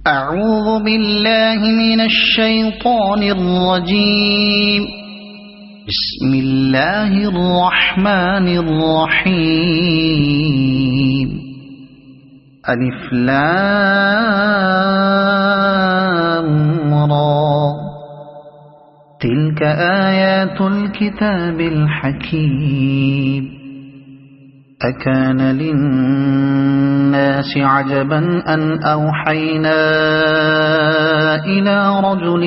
أعوذ بالله من الشيطان الرجيم. بسم الله الرحمن الرحيم. ألف لام را. تلك آيات الكتاب الحكيم. أكان للناس عجبا أن أوحينا إلى رجل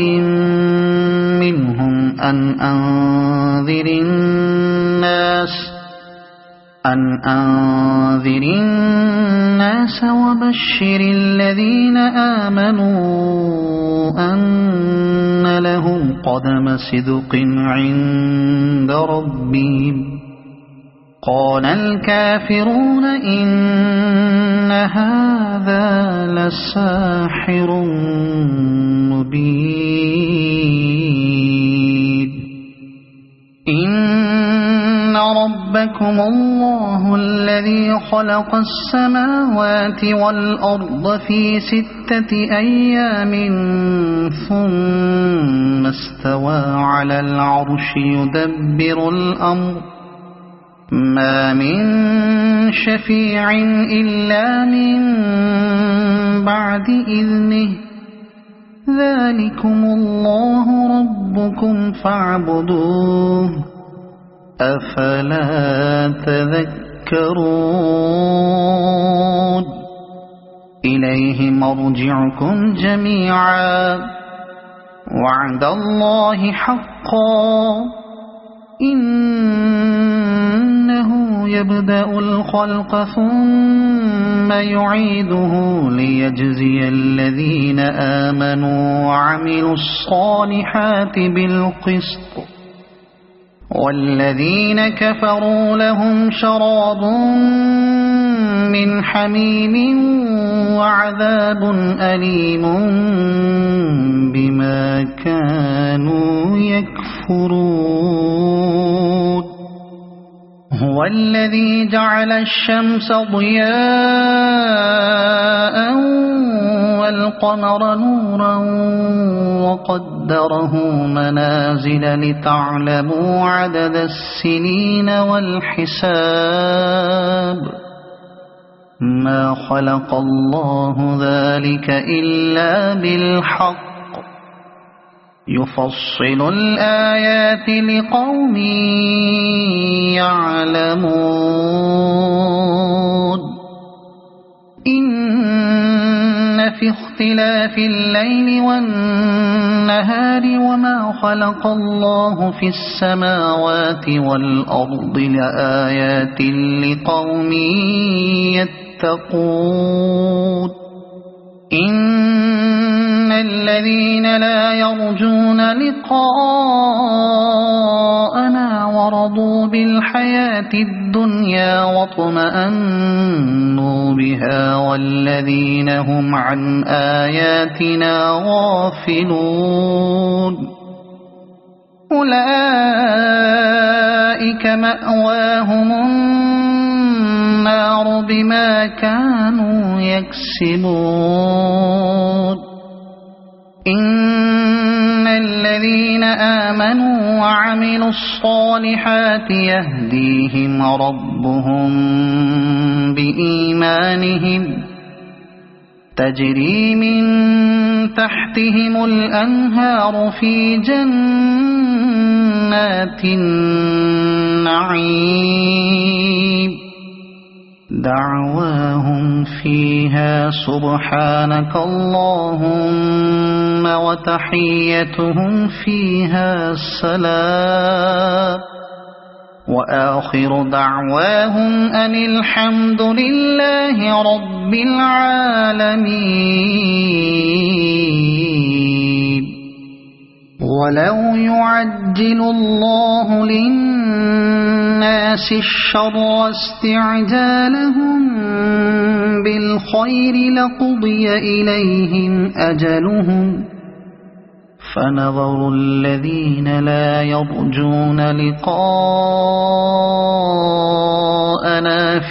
منهم أن أنذر الناس وبشر الذين آمنوا أن لهم قدم صدق عند ربهم. قال الكافرون إن هذا لساحر مبين. إن ربكم الله الذي خلق السماوات والأرض في 6 أيام ثم استوى على العرش يدبر الأمر ما من شفيع إلا من بعد إذنه. ذلكم الله ربكم فاعبدوه أفلا تذكرون. إليه مرجعكم جميعا وعد الله حقا. إنه يبدأ الخلق ثم يعيده ليجزي الذين آمنوا وعملوا الصالحات بالقسط والذين كفروا لهم شراب من حميم وعذاب أليم بما كانوا يكفرون. هو الذي جعل الشمس ضياء والقمر نورا وقدره منازل لتعلموا عدد السنين والحساب. ما خلق الله ذلك إلا بالحق. يفصل الآيات لقوم يعلمون. إن في اختلاف الليل والنهار وما خلق الله في السماوات والأرض لآيات لقوم يتقون. إن الذين لا يرجون لقاءنا ورضوا بالحياة الدنيا واطمأنوا بها والذين هم عن آياتنا غافلون أولئك مأواهم النار بما كانوا يكسبون. إن الذين آمنوا وعملوا الصالحات يهديهم ربهم بإيمانهم تجري من تحتهم الأنهار في جنات النعيم. دعواهم فيها سبحانك اللهم وتحيتهم فيها سلام وآخر دعواهم أن الحمد لله رب العالمين. ولو يعجل الله للناس الشر استعجالهم بالخير لقضي إليهم أجلهم فنظر الذين لا يرجون لقاءنا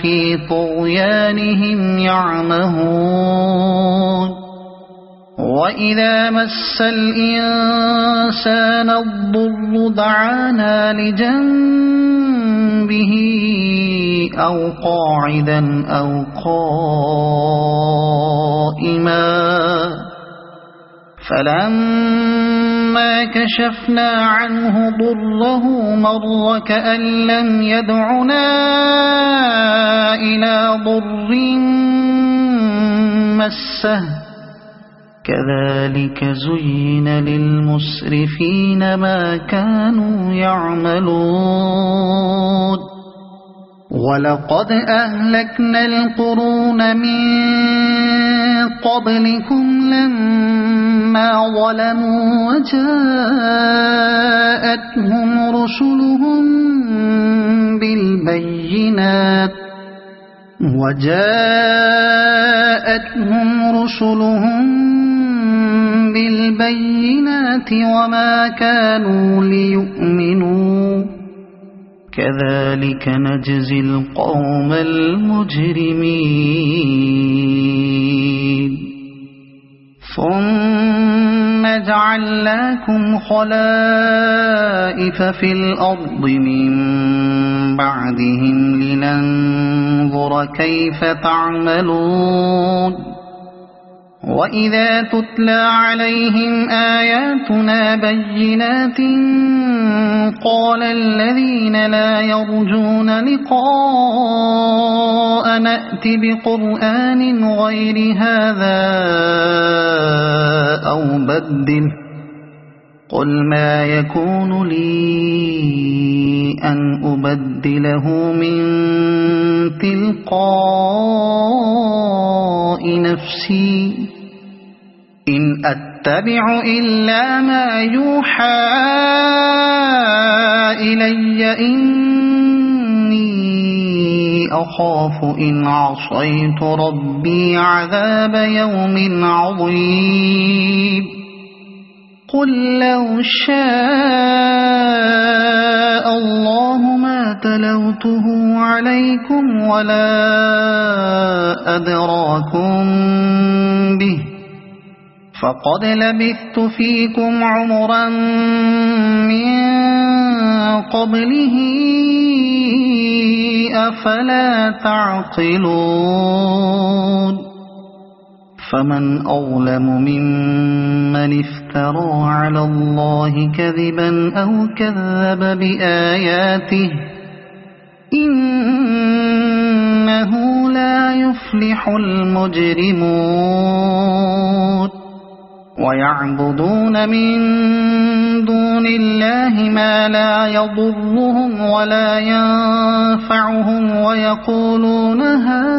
في طغيانهم يعمهون وإذا مس الإنسان الضر دعانا لجنبه أو قاعدا أو قائما فلما كشفنا عنه ضره مر كأن لم يدعنا إلى ضر مسه كذلك زين للمسرفين ما كانوا يعملون ولقد أهلكنا القرون من قبلكم لما ظلموا وجاءتهم رسلهم بالبينات وما كانوا ليؤمنوا كذلك نجزي القوم المجرمين ثم جعلناكم خلائف في الأرض من بعدهم لننظر كيف تعملون وإذا تتلى عليهم آياتنا بينات قال الذين لا يرجون لقاء نأت بقرآن غير هذا أو بدله قل ما يكون لي أن أبدله من تلقاء نفسي إن أتبع إلا ما يوحى إلي إني أخاف إن عصيت ربي عذاب يوم عظيم قل لو شاء الله ما تلوته عليكم ولا أدراكم به فقد لبثت فيكم عمرا من قبله أفلا تعقلون فمن أظلم ممن افترى على الله كذبا أو كذب بآياته إنه لا يفلح المجرمون ويعبدون من دون الله ما لا يضرهم ولا ينفعهم ويقولون هؤلاء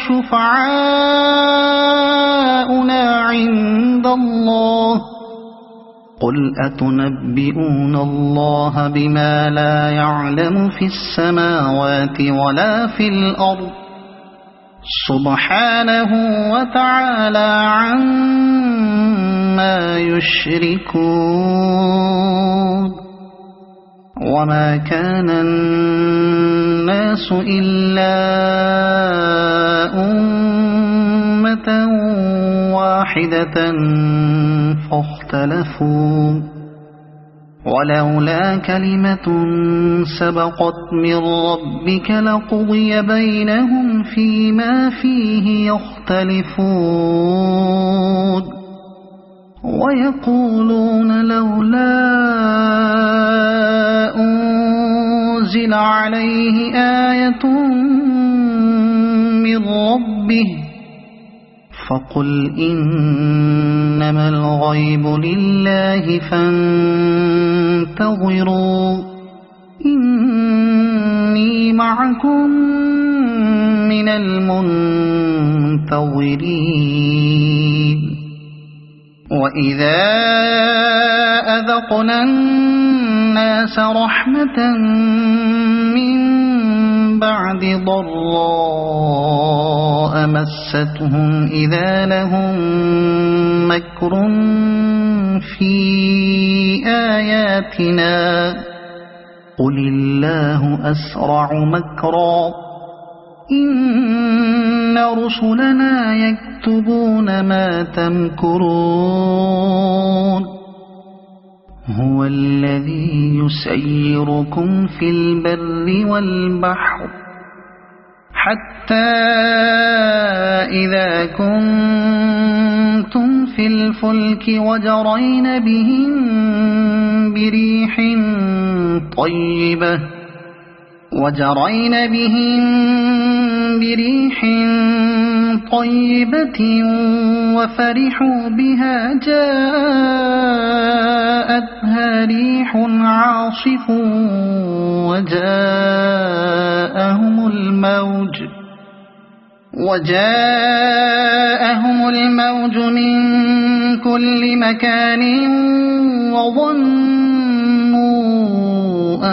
شفعاؤنا عند الله قل أتنبئون الله بما لا يعلم في السماوات ولا في الأرض سبحانه وتعالى عما يشركون وما كان الناس إلا أمة واحدة فاختلفوا ولولا كلمة سبقت من ربك لقضي بينهم فيما فيه يختلفون ويقولون لولا أنزل عليه آية من ربه فقل إنما الغيب لله فانتظروا إني معكم من المنتظرين وإذا أذقنا الناس رحمة من بعد ضراء مستهم إذا لهم مكر في آياتنا قل الله أسرع مكرا إن رسلنا يكتبون ما تمكرون هو الذي يسيركم في البر والبحر حتى إذا كنتم في الفلك وجرين بهم بريح طيبة وفرحوا بها جاءتها ريح عاصف وجاءهم الموج من كل مكان وظنوا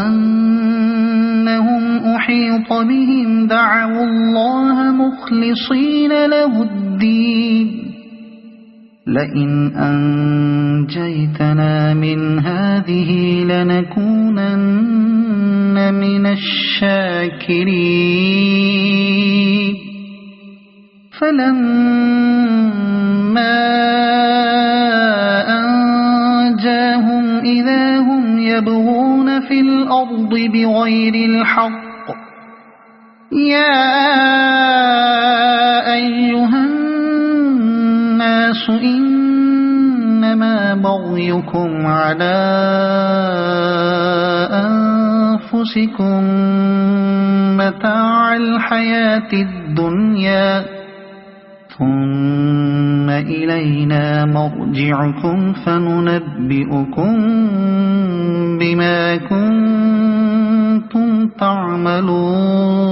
أنهم أحيط بهم دعوا الله مخلصين له الدين لئن أنجيتنا من هذه لنكونن من الشاكرين فلما أنجاهم إذا هم يبغون في الأرض بغير الحق يا أيها الناس إنما بغيكم على أنفسكم متاع الحياة الدنيا ثم إلينا مرجعكم فننبئكم بما كنتم تعملون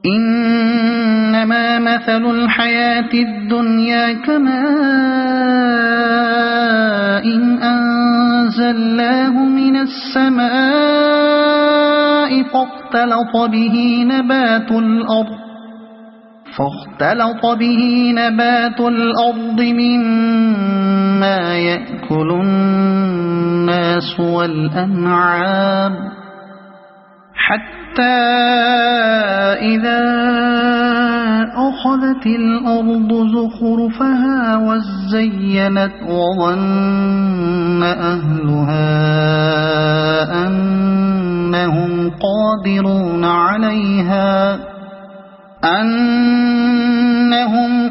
إنما مثل الحياة الدنيا كماء أنزلناه من السماء فاختلط به نبات الأرض مما يأكل الناس والأنعام حتى إذا أخذت الأرض زخرفها وزينت وظن أهلها أنهم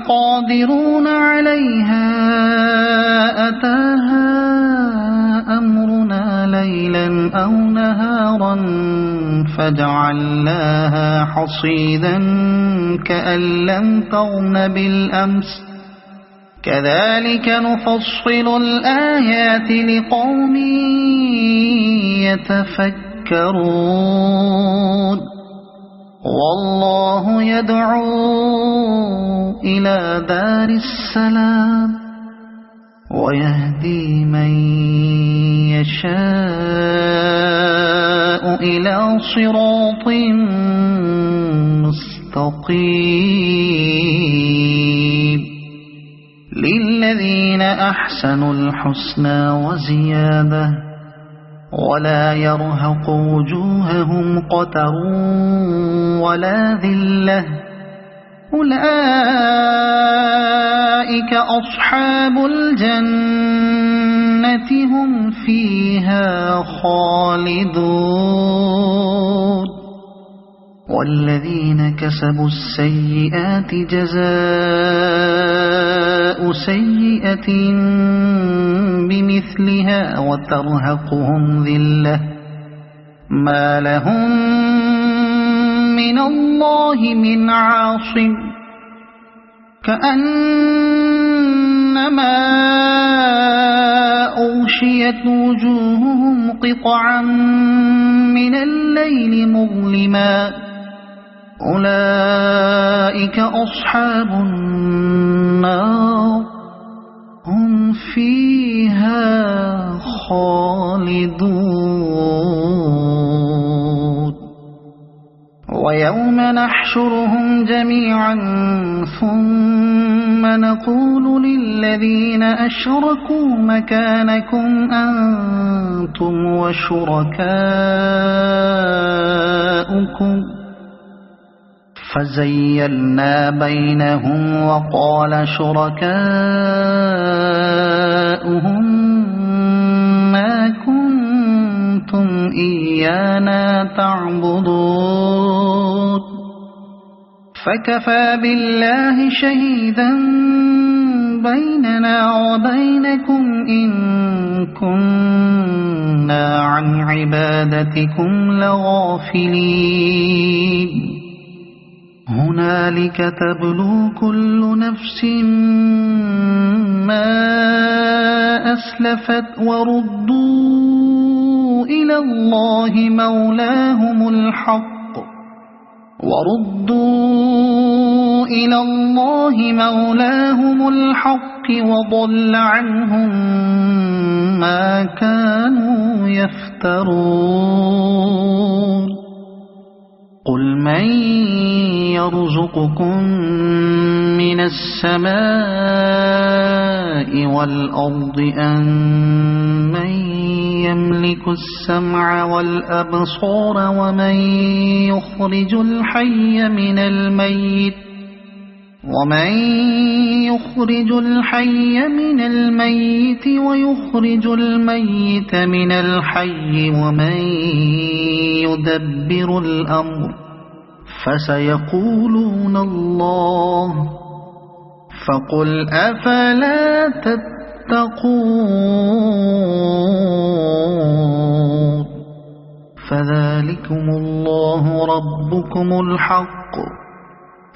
قادرون عليها أتاها أمرنا ليلا أو نهارا فجعلناها حصيدا كأن لم تغن بالأمس كذلك نفصل الآيات لقوم يتفكرون والله يدعو إلى دار السلام ويهدي من يشاء إلى صراط مستقيم للذين أحسنوا الحسنى وزيادة ولا يرهق وجوههم قتر ولا ذلة أولئك أصحاب الجنة هم فيها خالدون والذين كسبوا السيئات جزاء سيئة بمثلها وترهقهم ذلة ما لهم من الله من عاصم كأنما أغشيت وجوههم قطعا من الليل مظلما أولئك أصحاب النار هم فيها خالدون ويوم نحشرهم جميعا ثم نقول للذين أشركوا مكانكم أنتم وشركاؤكم فزيلنا بينهم وقال شركاؤهم ما كنتم إيانا تعبدون فكفى بالله شهيدا بيننا وبينكم إن كنا عن عبادتكم لغافلين هنالك تبلو كل نفس ما أسلفت وردوا إلى الله مولاهم الحق وضل عنهم ما كانوا يفترون قل من يرزقكم من السماء والأرض أمن يملك السمع والأبصار ومن يخرج الحي من الميت ويخرج الميت من الحي ومن يدبر الأمر فسيقولون الله فقل أفلا تتقون فذلكم الله ربكم الحق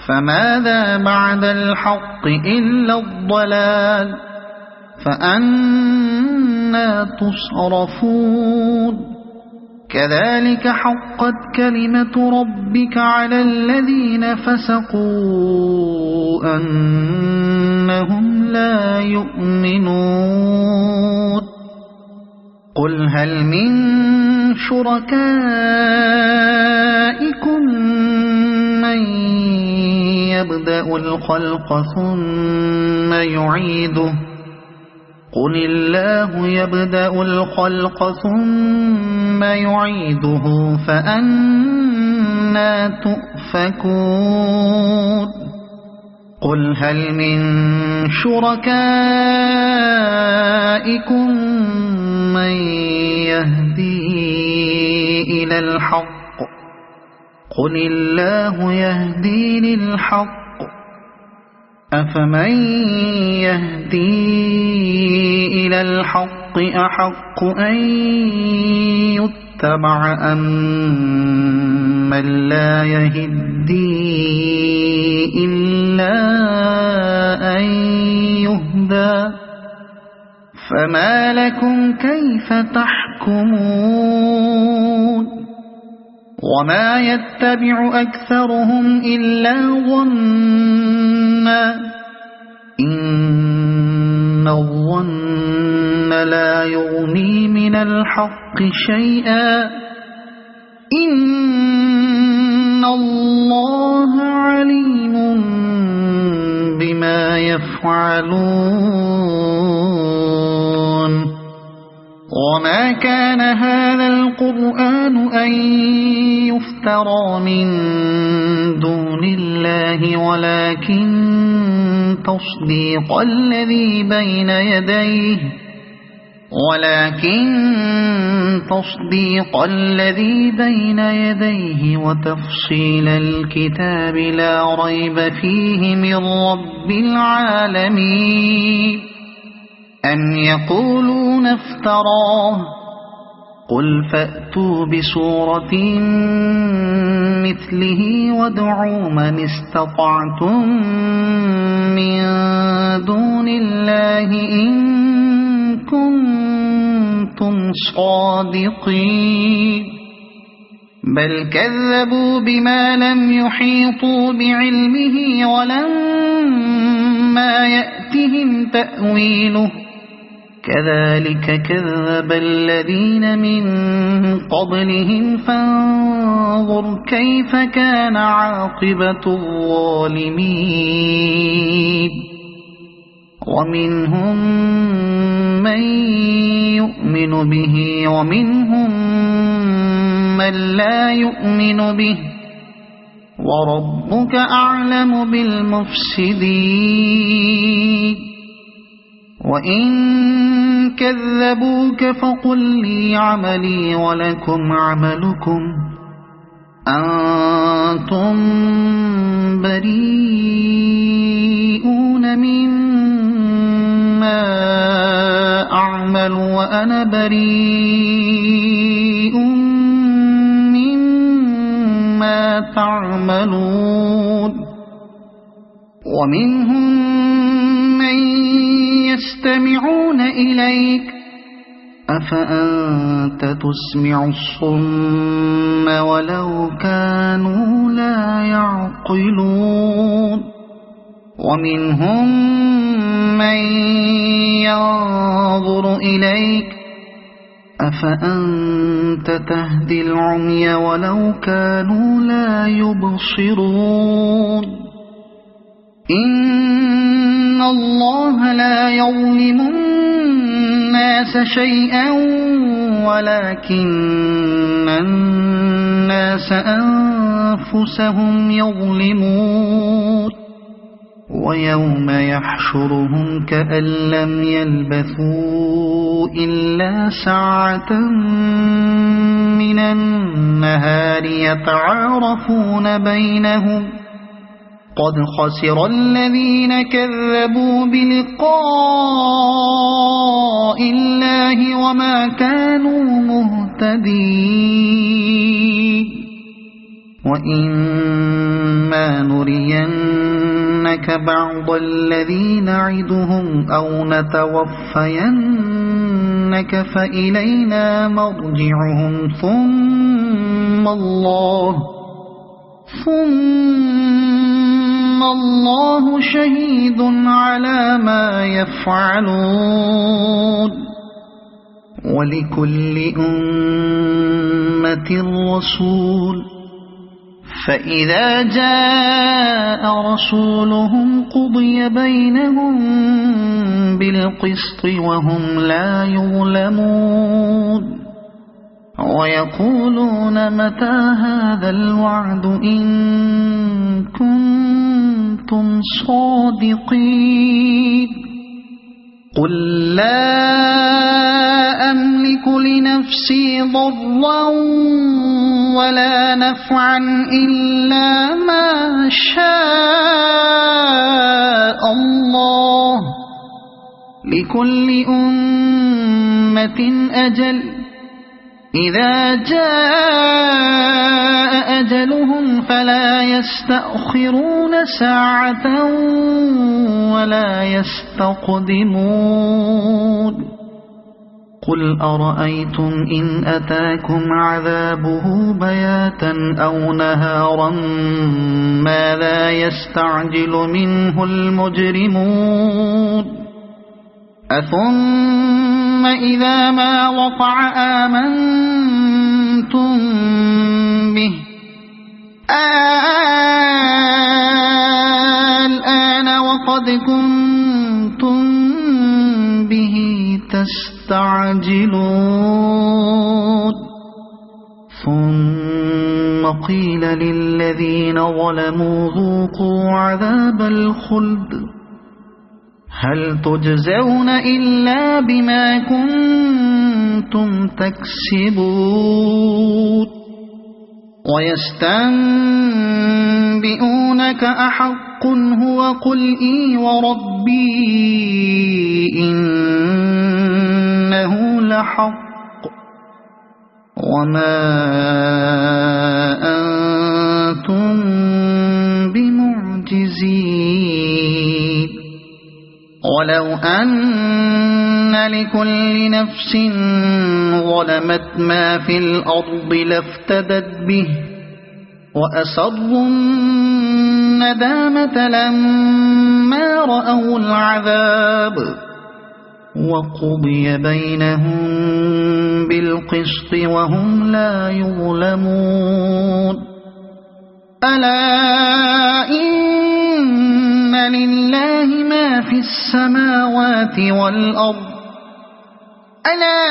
فماذا بعد الحق إلا الضلال فأنى تصرفون كذلك حقت كلمة ربك على الذين فسقوا أنهم لا يؤمنون قل هل من شركائكم من يبدأ الخلق ثم يعيده قل الله يبدأ الخلق ثم يعيده فأنى تؤفكون قل هل من شركائكم من يهدي إلى الحق قل الله يهدي للحق أفمن يهدي إلى الحق أحق أن يتبع أم من لا يهدي إلا أن يهدى فما لكم كيف تحكمون وما يتبع أكثرهم إلا ظنا إن الظن لا يغني من الحق شيئا إن الله عليم بما يفعلون وما كان هذا القرآن أن يفترى من دون الله ولكن تصديق الذي بين يديه وتفصيل الكتاب لا ريب فيه من رب العالمين أم يقولون افتراه قل فأتوا بسورة مثله وادعوا من استطعتم من دون الله إن كنتم صادقين بل كذبوا بما لم يحيطوا بعلمه ولما يأتهم تأويله كذلك كذب الذين من قبلهم فانظر كيف كان عاقبة الظالمين ومنهم من يؤمن به ومنهم من لا يؤمن به وربك أعلم بالمفسدين وإن كذبوك فقل لي عملي ولكم عملكم أنتم بريئون مما أعمل وأنا بريء مما تعملون ومنهم من يستمعون إليك أفأنت تسمع الصم ولو كانوا لا يعقلون ومنهم من ينظر إليك أفأنت تهدي العمي ولو كانوا لا يبصرون إن الله لا يظلم الناس شيئا ولكن الناس أنفسهم يظلمون ويوم يحشرهم كأن لم يلبثوا إلا ساعة من النهار يتعارفون بينهم قد خسر الذين كذبوا بلقاء الله وما كانوا مهتدين وإما نرينك بعض الذي نعدهم أو نتوفينك فإلينا مرجعهم ثم الله شهيد على ما يفعلون ولكل أمة رسول فإذا جاء رسولهم قضي بينهم بالقسط وهم لا يظلمون ويقولون متى هذا الوعد إن كنتم صادقين قل لا أملك لنفسي ضرا ولا نفعا إلا ما شاء الله لكل أمة أجل إذا جاء أجلهم فلا يستأخرون ساعة ولا يستقدمون قل أرأيتم إن أتاكم عذابه بياتا أو نهارا ماذا يستعجل منه المجرمون أثم إذا ما وقع آمنتم به الآن وقد كنتم به تستعجلون ثم قيل للذين ظلموا ذوقوا عذاب الخلد هل تجزون إلا بما كنتم تكسبون ويستنبئونك أحق هو قل إي وربي إنه لحق وما أنتم بمعجزين ولو أن لكل نفس ظلمت ما في الأرض لافتدت به وأسروا الندامة لما رأوا العذاب وقضي بينهم بالقسط وهم لا يظلمون ألا إن لله ما في السماوات والأرض ألا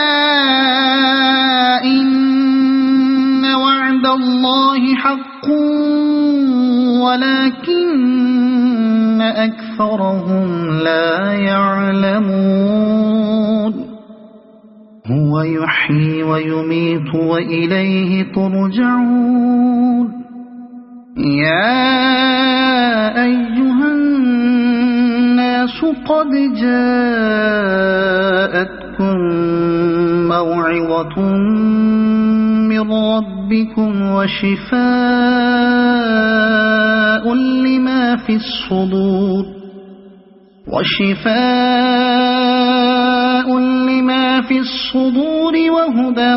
إن وعد الله حق ولكن أكثرهم لا يعلمون هو يحيي ويميت وإليه ترجعون يا أيها الناس قد جاءتكم موعظة من ربكم وشفاء لما في الصدور وهدى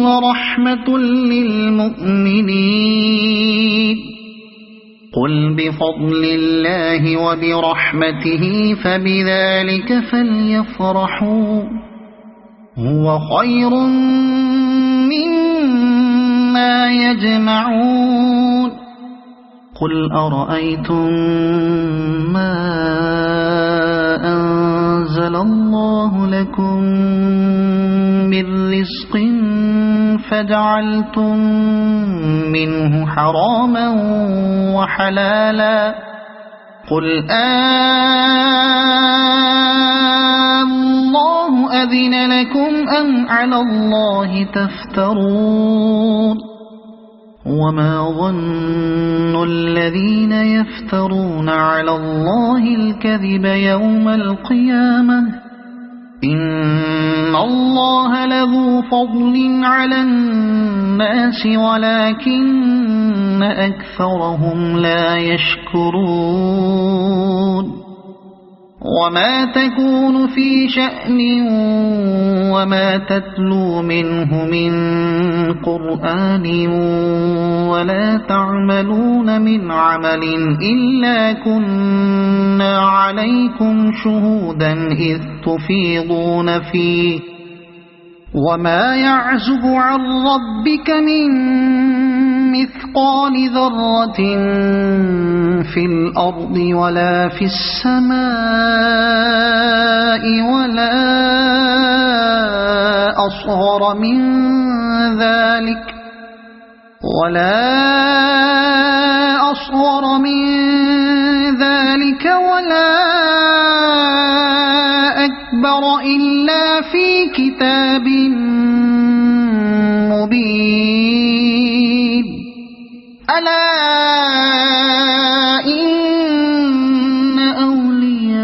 ورحمة للمؤمنين قل بفضل الله وبرحمته فبذلك فليفرحوا هو خير مما يجمعون قل أرأيتم ما أنزل الله لكم من رزق فجعلتم منه حراما وحلالا قل الله أذن لكم أم على الله تفترون وما ظن الذين يفترون على الله الكذب يوم القيامة إن الله لذو فضل على الناس ولكن أكثرهم لا يشكرون وما تكون في شأن وما تتلو منه من قرآن ولا تعملون من عمل إلا كنا عليكم شهودا إذ تفيضون فيه وما يعزب عن ربك من مثقال ذرة في الأرض ولا في السماء ولا أصغر من ذلك ولا أكبر إلا في كتاب مبين ألا إن أولياء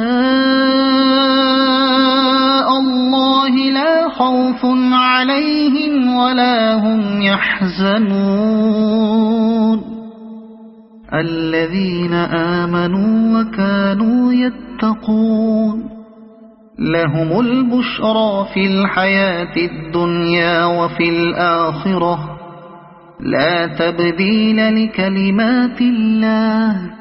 الله لا خوف عليهم ولا هم يحزنون الذين آمنوا وكانوا يتقون لهم البشرى في الحياة الدنيا وفي الآخرة لا تبديل لكلمات الله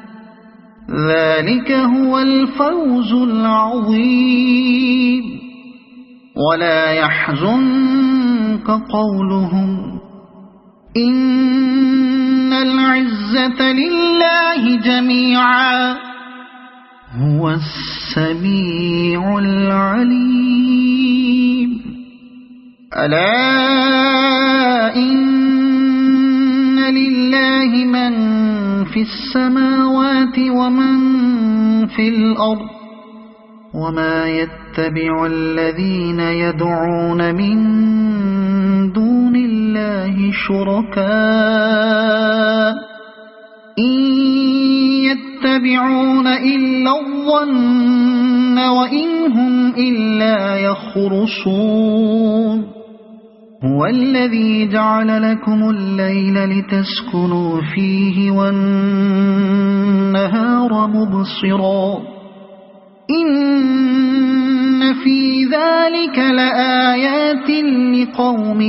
ذلك هو الفوز العظيم ولا يحزنك قولهم إن العزة لله جميعا هو السميع العليم ألا إن لله من في السماوات ومن في الأرض وما يتبع الذين يدعون من دون الله شركاء إن يتبعون إلا الظن وإن هم إلا يخرصون هو الذي جعل لكم الليل لتسكنوا فيه والنهار مبصرا إن في ذلك لآيات لقوم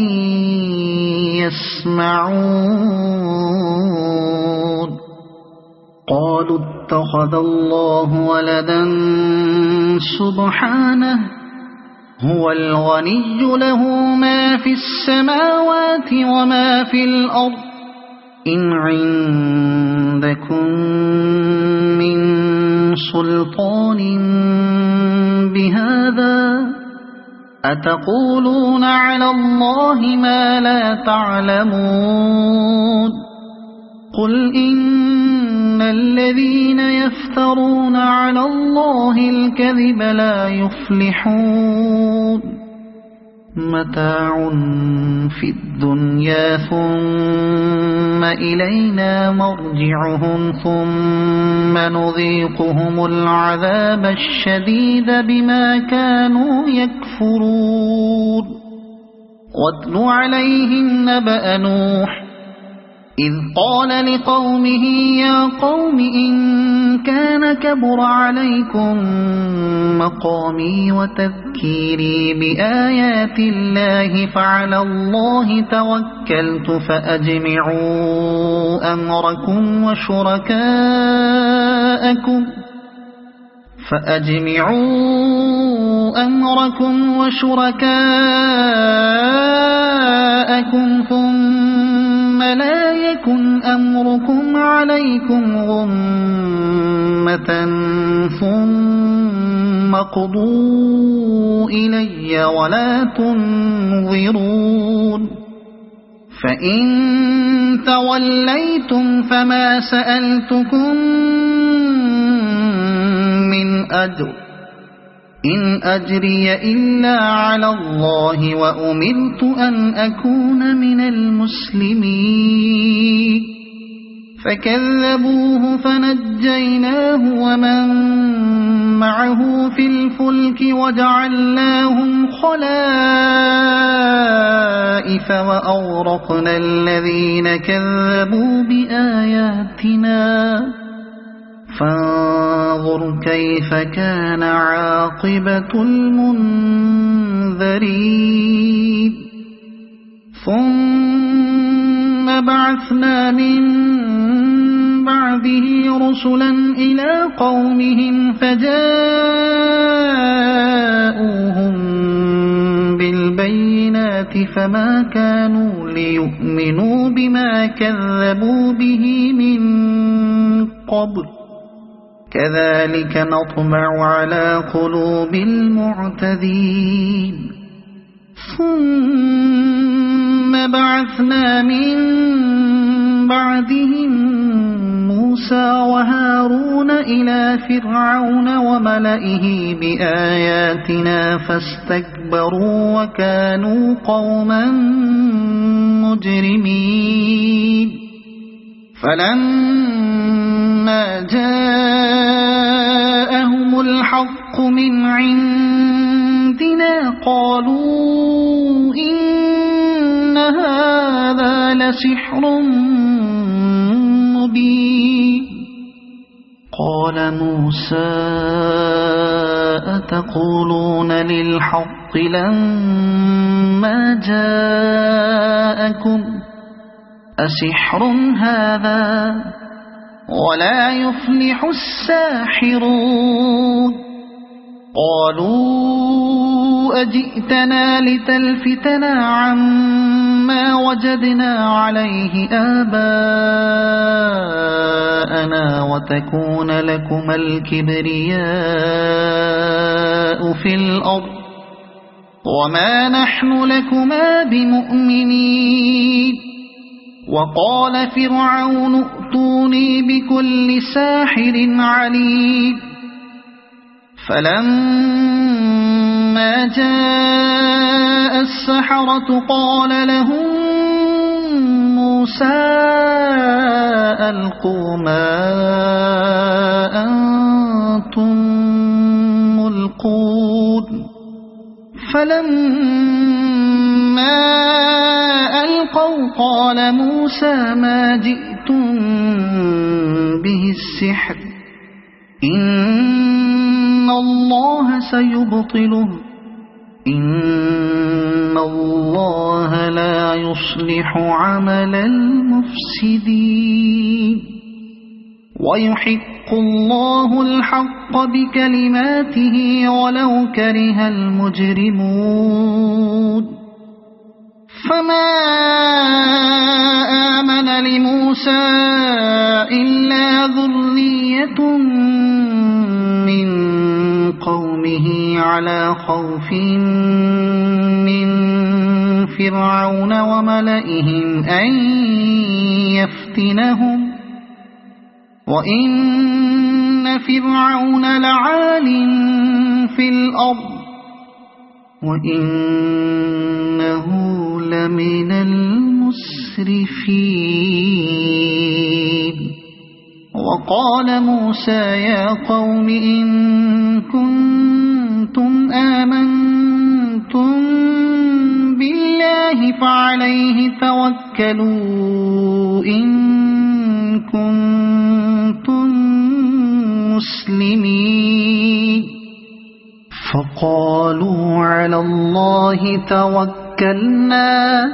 يسمعون قالوا اتخذ الله ولدا سبحانه هو الغني له ما في السماوات وما في الأرض إن عندكم من سلطان بهذا أتقولون على الله ما لا تعلمون قل إن إن الذين يفترون على الله الكذب لا يفلحون متاع في الدنيا ثم إلينا مرجعهم ثم نذيقهم العذاب الشديد بما كانوا يكفرون واتل عليهم نبأ نوح إذ قال لقومه يا قوم إن كان كبر عليكم مقامي وتذكيري بآيات الله فعلى الله توكلت فأجمعوا أمركم وشركاءكم ثم لا يكن أمركم عليكم غمة ثم قضوا إلي ولا تنظرون فإن توليتم فما سألتكم من أجر إن أجري إلا على الله وأمرت أن أكون من المسلمين فكذبوه فنجيناه ومن معه في الفلك وجعلناهم خلائف وأغرقنا الذين كذبوا بآياتنا فانظر كيف كان عاقبة المنذرين ثم بعثنا من بعده رسلا إلى قومهم فجاءوهم بالبينات فما كانوا ليؤمنوا بما كذبوا به من قبل كذلك نطبع على قلوب المعتدين ثم بعثنا من بعدهم موسى وهارون إلى فرعون وملئه بآياتنا فاستكبروا وكانوا قوما مجرمين فلما جاءهم الحق من عندنا قالوا إن هذا لسحر مبين قال موسى أتقولون للحق لما جاءكم أسحر هذا ولا يفلح الساحرون قالوا أجئتنا لتلفتنا عما وجدنا عليه آباءنا وتكون لكما الكبرياء في الأرض وما نحن لكما بمؤمنين وقال فرعون ائتوني بكل ساحر عليم فلما جاء السحرة قال لهم موسى ألقوا ما أنتم ملقون فلما ألقوا قال موسى ما جئتم به السحر إن الله سيبطله إن الله لا يصلح عمل المفسدين ويحق الله الحق بكلماته ولو كره المجرمون فما آمن لموسى إلا ذرية من قومه على خوف من فرعون وملئهم أن يفتنهم وإن فرعون لعال في الأرض وإنه لمن المسرفين وقال موسى يا قوم إن كنتم آمنتم بالله فعليه توكلوا إن كنتم مسلمين فقالوا على الله توكلنا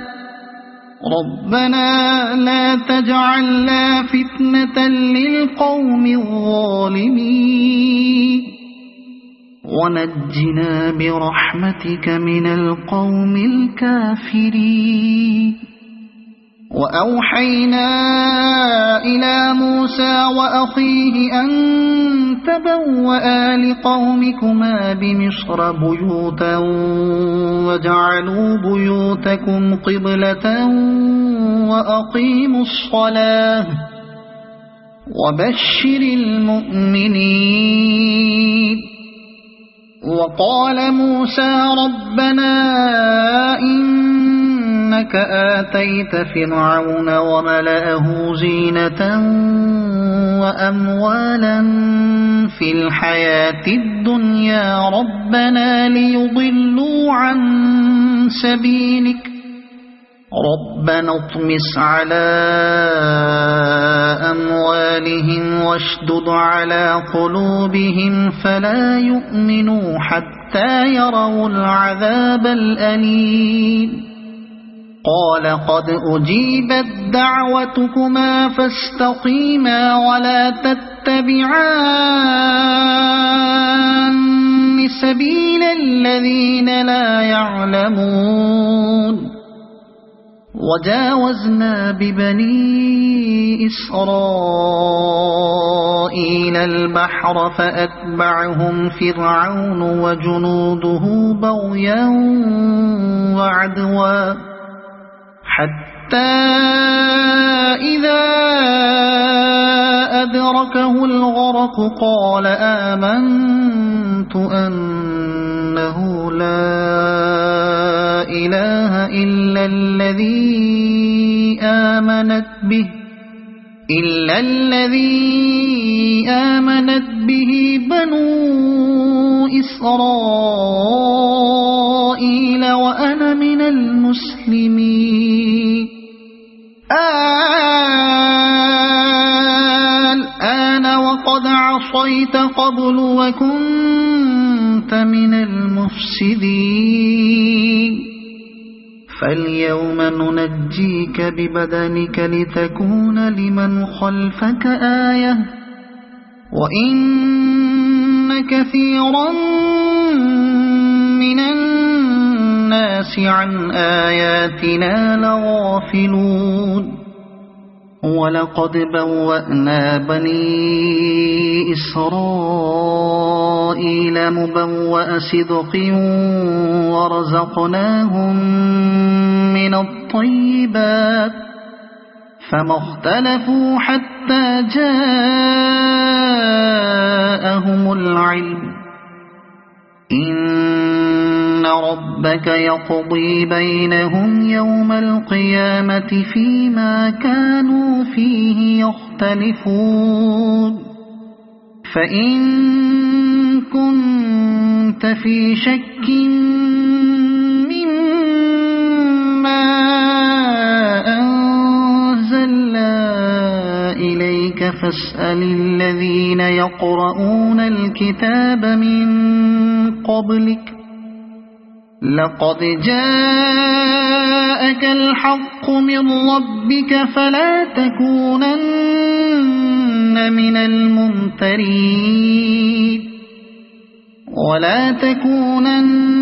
ربنا لا تجعلنا فتنة للقوم الظالمين ونجنا برحمتك من القوم الكافرين وأوحينا إلى موسى وأخيه أن تبوأ لقومكما بمصر بيوتا وجعلوا بيوتكم قبلة وأقيموا الصلاة وبشر المؤمنين وقال موسى ربنا إنك آتيت فرعون وملأه زينة وأموالا في الحياة الدنيا ربنا ليضلوا عن سبيلك ربنا اطمس على أموالهم واشدد على قلوبهم فلا يؤمنوا حتى يروا العذاب الأليم قال قد أجيبت دعوتكما فاستقيما ولا تتبعان سبيل الذين لا يعلمون وجاوزنا ببني إسرائيل البحر فأتبعهم فرعون وجنوده بغيا وعدوا حتى إذا أدركه الغرق قال آمنت أنه لا إله إلا الذي آمنت به بنو إسرائيل وأنا من المسلمين الآن وقد عصيت قبل وكنت من المفسدين فاليوم ننجيك ببدنك لتكون لمن خلفك آية وإن كثيرا من الناس عن آياتنا لغافلون ولقد بوأنا بني إسرائيل مبوأ صدق ورزقناهم من الطيبات فما اختلفوا حتى جاءهم العلم إن ربك يقضي بينهم يوم القيامة فيما كانوا فيه يختلفون فإن كنت في شك مما أنزلنا إليك فاسأل الذين يقرؤون الكتاب من قبلك لقد جاءك الحق من ربك فلا تكونن من الممترين ولا تكونن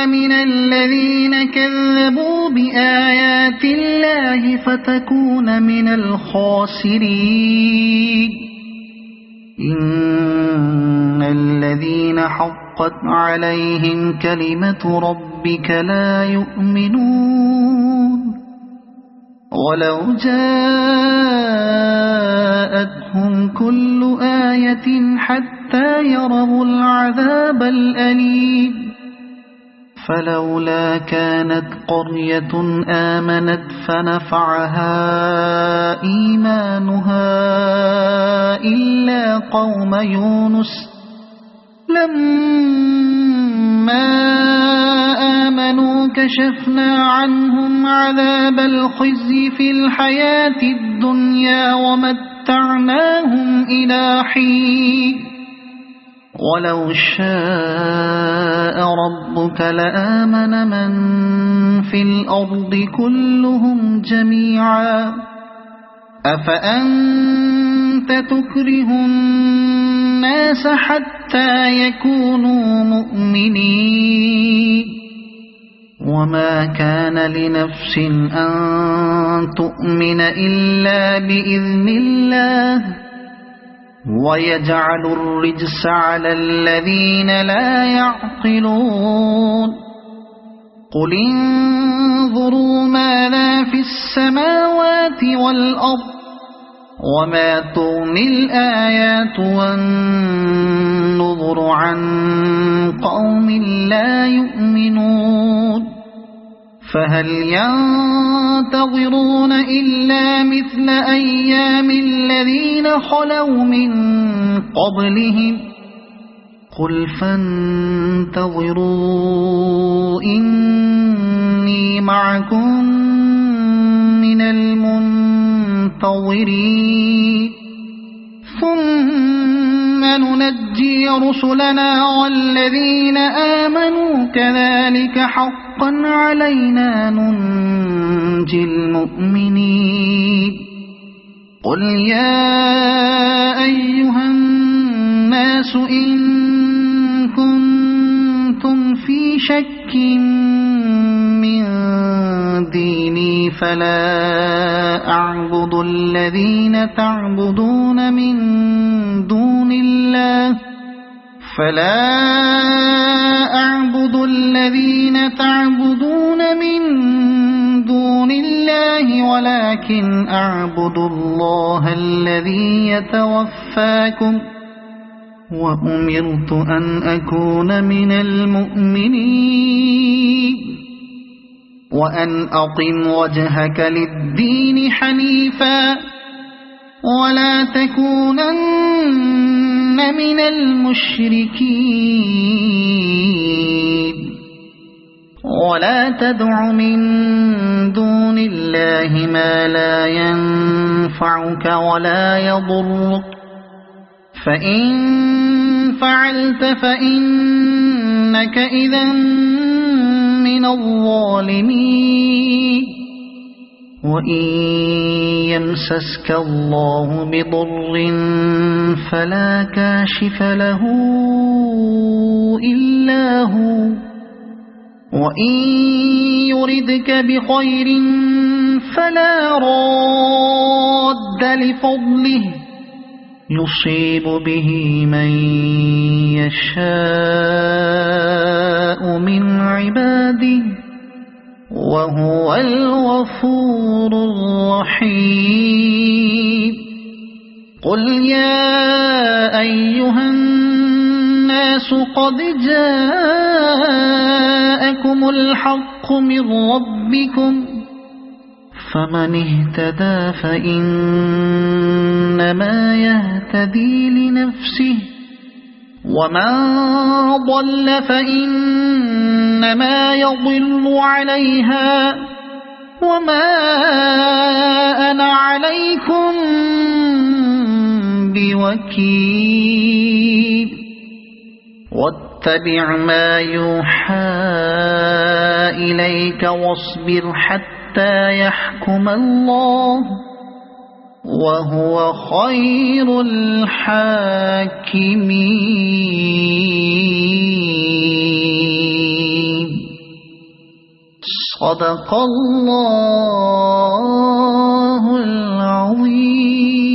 من الذين كذبوا بآيات الله فتكون من الخاسرين إن الذين حقت عليهم كلمة ربك لا يؤمنون ولو جاءتهم كل آية حتى يروا العذاب الأليم فلولا كانت قرية آمنت فنفعها إيمانها إلا قوم يونس لما آمنوا كشفنا عنهم عذاب الخزي في الحياة الدنيا ومتعناهم إلى حين ولو شاء ربك لآمن من في الأرض كلهم جميعا أفأنت تكره الناس حتى يكونوا مؤمنين وما كان لنفس أن تؤمن إلا بإذن الله ويجعل الرجس على الذين لا يعقلون قل انظروا ماذا في السماوات والأرض وما تغني الآيات والنذر عن قوم لا يؤمنون فهل ينتظرون إلا مثل أيام الذين خلوا من قبلهم قل فانتظروا إني معكم من المنتظرين ثم ننجي رسلنا والذين آمنوا كذلك حقا علينا ننجي المؤمنين قل يا أيها الناس إن كنتم في شك من ديني فلا أعبد الذين تعبدون من دون الله ولكن أعبد الله الذي يتوفاكم وأمرت أن أكون من المؤمنين وأن أقم وجهك للدين حنيفا ولا تكونن من المشركين ولا تدع من دون الله ما لا ينفعك ولا يضرك فإن فعلت فإنك إذا من الظالمين وإن يمسسك الله بضر فلا كاشف له إلا هو وإن يردك بخير فلا راد لفضله يصيب به من يشاء من عباده وهو الغفور الرحيم قل يا أيها الناس قد جاءكم الحق من ربكم فمن اهتدى فإنما يهتدي لنفسه ومن ضل فإنما يضل عليها وما أنا عليكم بوكيل واتبع ما يوحى إليك واصبر حتى يحكم الله وهو خير الحاكمين صدق الله العظيم.